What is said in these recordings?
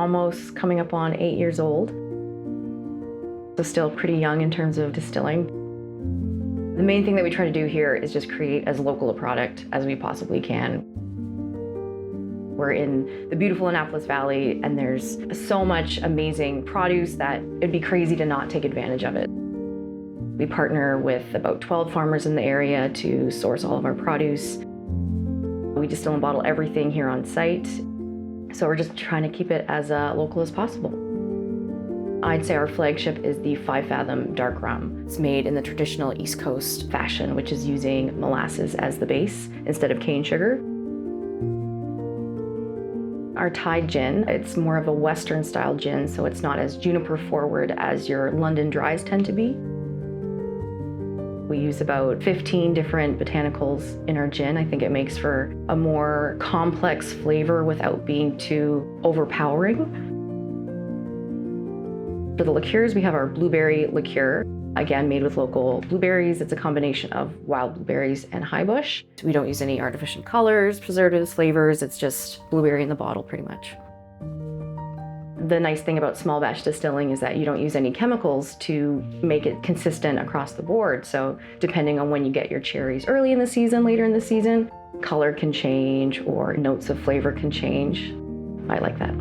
almost coming up on 8 years old. So still pretty young in terms of distilling. The main thing that we try to do here is just create as local a product as we possibly can. We're in the beautiful Annapolis Valley, and there's so much amazing produce that it'd be crazy to not take advantage of it. We partner with about 12 farmers in the area to source all of our produce. We distill and bottle everything here on site, so we're just trying to keep it as local as possible. I'd say our flagship is the 5 Fathom Dark Rum. It's made in the traditional East Coast fashion, which is using molasses as the base instead of cane sugar. Our Tide gin, it's more of a Western style gin, so it's not as juniper forward as your London dries tend to be. We use about 15 different botanicals in our gin. I think it makes for a more complex flavor without being too overpowering. For the liqueurs, we have our blueberry liqueur, again made with local blueberries. It's a combination of wild blueberries and high bush. We don't use any artificial colors, preservatives, flavors. It's just blueberry in the bottle, pretty much. The nice thing about small batch distilling is that you don't use any chemicals to make it consistent across the board. So depending on when you get your cherries, early in the season, later in the season, color can change or notes of flavor can change. I like that.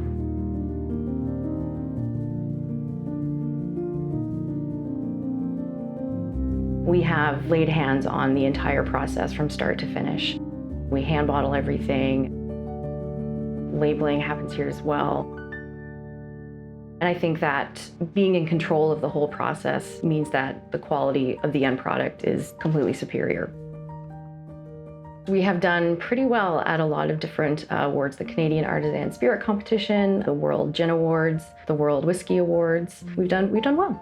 We have laid hands on the entire process from start to finish. We hand bottle everything. Labeling happens here as well. And I think that being in control of the whole process means that the quality of the end product is completely superior. We have done pretty well at a lot of different awards, the Canadian Artisan Spirit Competition, the World Gin Awards, the World Whiskey Awards. We've done well.